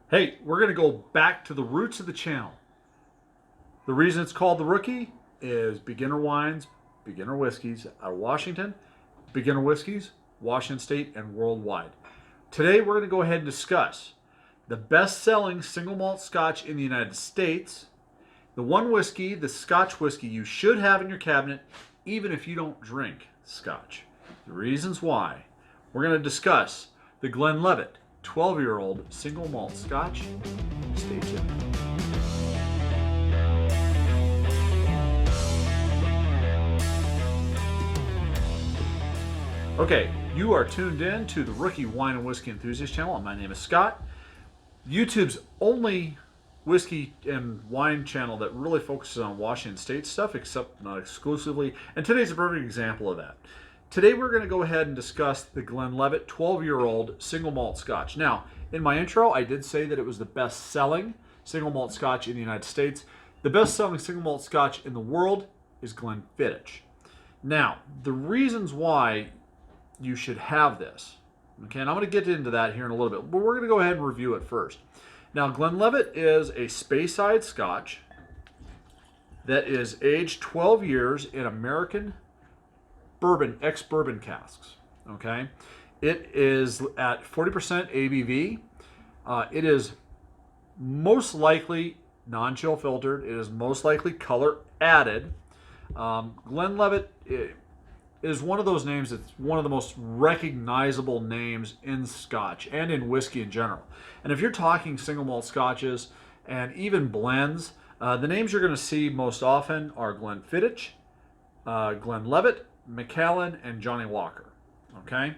Hey, we're going to go back to the roots of the channel. The reason it's called The Rookie is beginner wines, beginner whiskeys out of Washington, beginner whiskeys, Washington State, and worldwide. Today we're going to go ahead and discuss the best-selling single malt scotch in the United States, the one whiskey, the Scotch whiskey you should have in your cabinet even if you don't drink scotch. The reasons why. We're going to discuss the Glenlivet 12-year-old single malt scotch. Stay tuned. Okay, you are tuned in to the Rookie Wine and Whiskey Enthusiast channel. My name is Scott. YouTube's only whiskey and wine channel that really focuses on Washington State stuff, except not exclusively. And today's a perfect example of that. Today we're going to go ahead and discuss the Glenlivet 12-year-old single malt scotch. Now, in my intro, I did say that it was the best-selling single malt scotch in the United States. The best-selling single malt scotch in the world is Glenfiddich. Now, the reasons why you should have this, okay, and I'm going to get into that here in a little bit, but we're going to go ahead and review it first. Now, Glenlivet is a Speyside scotch that is aged 12 years in American bourbon, ex-bourbon casks, okay? It is at 40% ABV. It is most likely non-chill filtered. It is most likely color added. Glenlivet is one of those names that's one of the most recognizable names in scotch and in whiskey in general. And if you're talking single malt scotches and even blends, the names you're going to see most often are Glenfiddich, Glenlivet, Macallan, and Johnny Walker. Okay?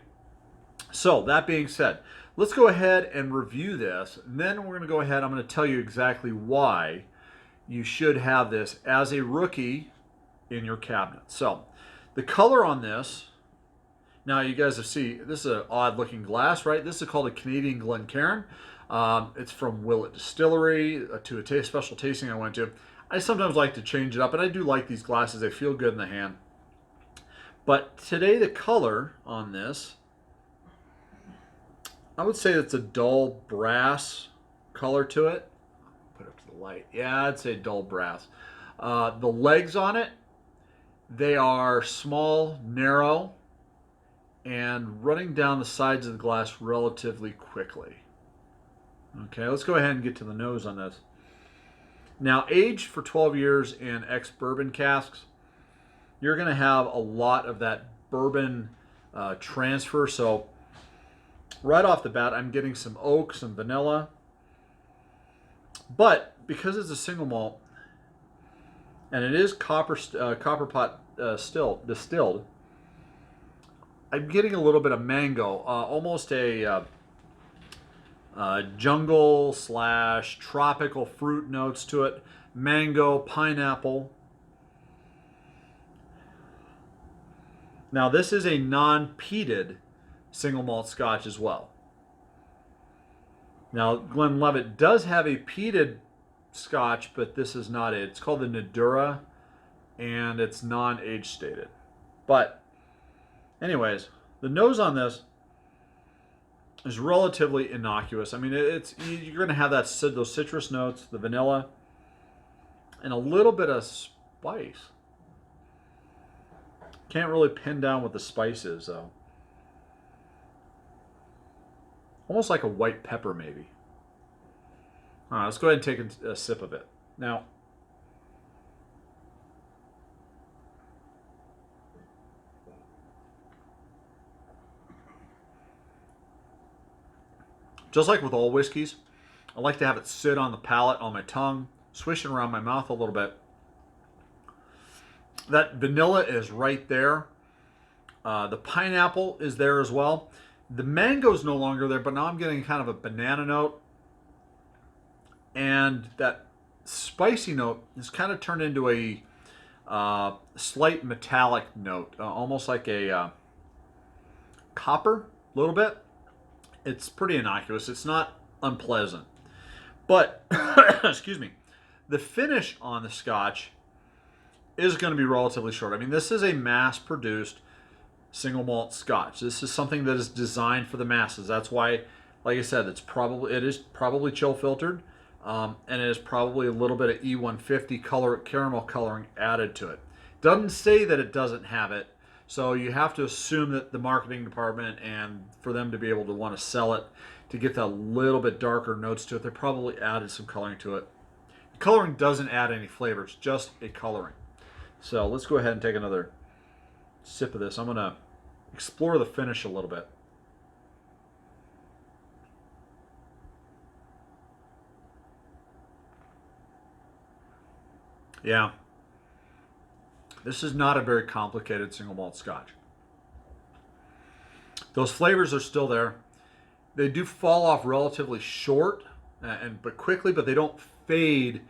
So, that being said, let's go ahead and review this. And then we're going to go ahead, I'm going to tell you exactly why you should have this as a rookie in your cabinet. So, the color on this, now you guys have seen, this is an odd looking glass, right? This is called a Canadian Glencairn. It's from Willet Distillery to a special tasting I went to. I sometimes like to change it up, and I do like these glasses. They feel good in the hand. But today the color on this, I would say it's a dull brass color to it. Put it up to the light. Yeah, I'd say dull brass. The legs on it, they are small, narrow, and running down the sides of the glass relatively quickly. Okay, let's go ahead and get to the nose on this. Now, aged for 12 years in ex-bourbon casks, you're going to have a lot of that bourbon transfer. So right off the bat, I'm getting some oak, some vanilla. But because it's a single malt, and it is copper pot distilled, I'm getting a little bit of mango, almost a jungle / tropical fruit notes to it. Mango, pineapple. Now, this is a non-peated single malt scotch as well. Now, Glenlivet does have a peated scotch, but this is not it. It's called the Nadura, and it's non-age stated. But, anyways, the nose on this is relatively innocuous. I mean, you're going to have those citrus notes, the vanilla, and a little bit of spice. Can't really pin down what the spice is, though. Almost like a white pepper, maybe. All right, let's go ahead and take a sip of it. Now, just like with all whiskeys, I like to have it sit on the palate, on my tongue, swishing around my mouth a little bit. That vanilla is right there. The pineapple is there as well. The mango is no longer there, but now I'm getting kind of a banana note. And that spicy note is kind of turned into a slight metallic note, almost like a copper, a little bit. It's pretty innocuous. It's not unpleasant. But, excuse me, the finish on the scotch is going to be relatively short. I mean, this is a mass-produced single malt scotch. This is something that is designed for the masses. That's why, Like I said, it is probably chill filtered, and it is probably a little bit of E150 caramel coloring added to it. Doesn't say that it doesn't have it, so you have to assume that the marketing department, and for them to be able to want to sell it, to get that little bit darker notes to it, they probably added some coloring to it. The coloring doesn't add any flavors, just a coloring. So let's go ahead and take another sip of this. I'm going to explore the finish a little bit. Yeah, this is not a very complicated single malt scotch. Those flavors are still there. They do fall off relatively short, but quickly, but they don't fade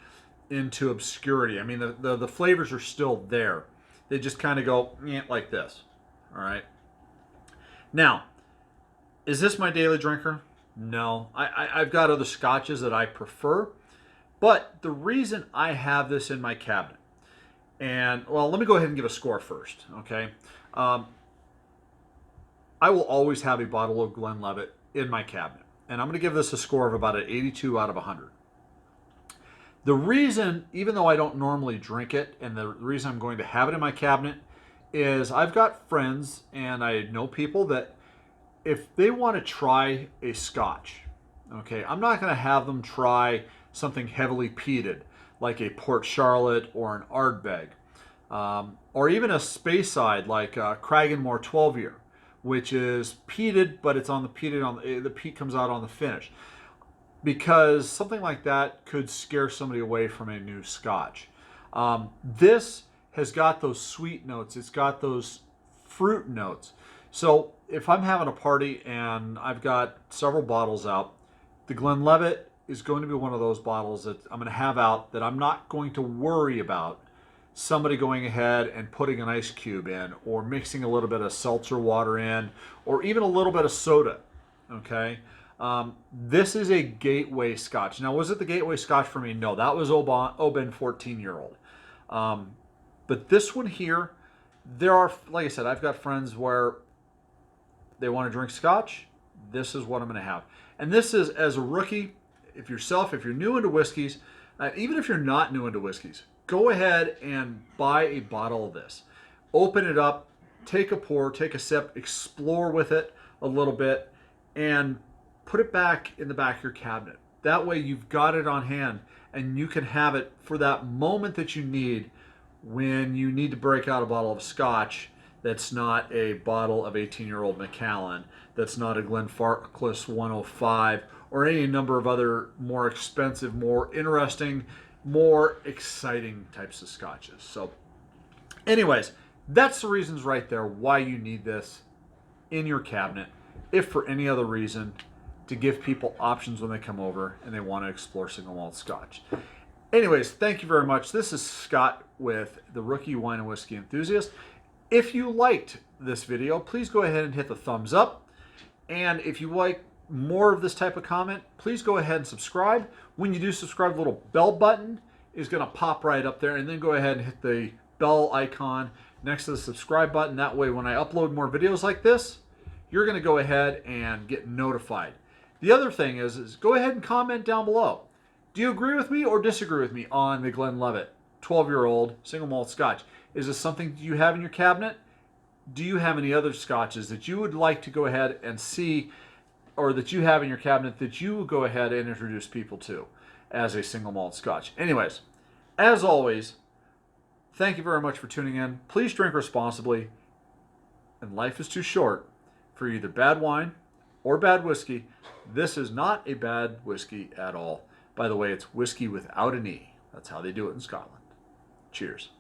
into obscurity. I mean, the flavors are still there. They just kind of go like this. All right. Now, is this my daily drinker? No. I've got other scotches that I prefer, but the reason I have this in my cabinet, and well, let me go ahead and give a score first. Okay. I will always have a bottle of Glenlivet in my cabinet, and I'm going to give this a score of about an 82 out of 100. The reason, even though I don't normally drink it, and the reason I'm going to have it in my cabinet is I've got friends and I know people that if they want to try a scotch, okay, I'm not going to have them try something heavily peated like a Port Charlotte or an Ardbeg, or even a Speyside like Cragganmore 12-year, which is peated, but it's on the peated the peat comes out on the finish, because something like that could scare somebody away from a new scotch. This has got those sweet notes. It's got those fruit notes. So if I'm having a party and I've got several bottles out, the Glenlivet is going to be one of those bottles that I'm going to have out that I'm not going to worry about somebody going ahead and putting an ice cube in, or mixing a little bit of seltzer water in, or even a little bit of soda. Okay. This is a gateway scotch. Now, was it the gateway scotch for me? No, that was Oban 14-year-old. But this one here, there are, like I said, I've got friends where they want to drink scotch. This is what I'm going to have. And this is, as a rookie, if you're new into whiskeys, even if you're not new into whiskeys, go ahead and buy a bottle of this. Open it up, take a pour, take a sip, explore with it a little bit, and put it back in the back of your cabinet. That way you've got it on hand and you can have it for that moment that you need when you need to break out a bottle of scotch that's not a bottle of 18-year-old Macallan, that's not a Glenfarclas 105, or any number of other more expensive, more interesting, more exciting types of scotches. So anyways, that's the reasons right there why you need this in your cabinet, if for any other reason, to give people options when they come over and they want to explore single malt scotch. Anyways, thank you very much. This is Scott with the Rookie Wine and Whiskey Enthusiast. If you liked this video, please go ahead and hit the thumbs up. And if you like more of this type of comment, please go ahead and subscribe. When you do subscribe, the little bell button is going to pop right up there, and then go ahead and hit the bell icon next to the subscribe button. That way, when I upload more videos like this, you're going to go ahead and get notified. The other thing is go ahead and comment down below. Do you agree with me or disagree with me on the Glenlivet 12-year-old single malt scotch? Is this something you have in your cabinet? Do you have any other scotches that you would like to go ahead and see, or that you have in your cabinet that you would go ahead and introduce people to as a single malt scotch? Anyways, as always, thank you very much for tuning in. Please drink responsibly, and life is too short for either bad wine or bad whiskey. This is not a bad whiskey at all. By the way, it's whiskey without an E. That's how they do it in Scotland. Cheers.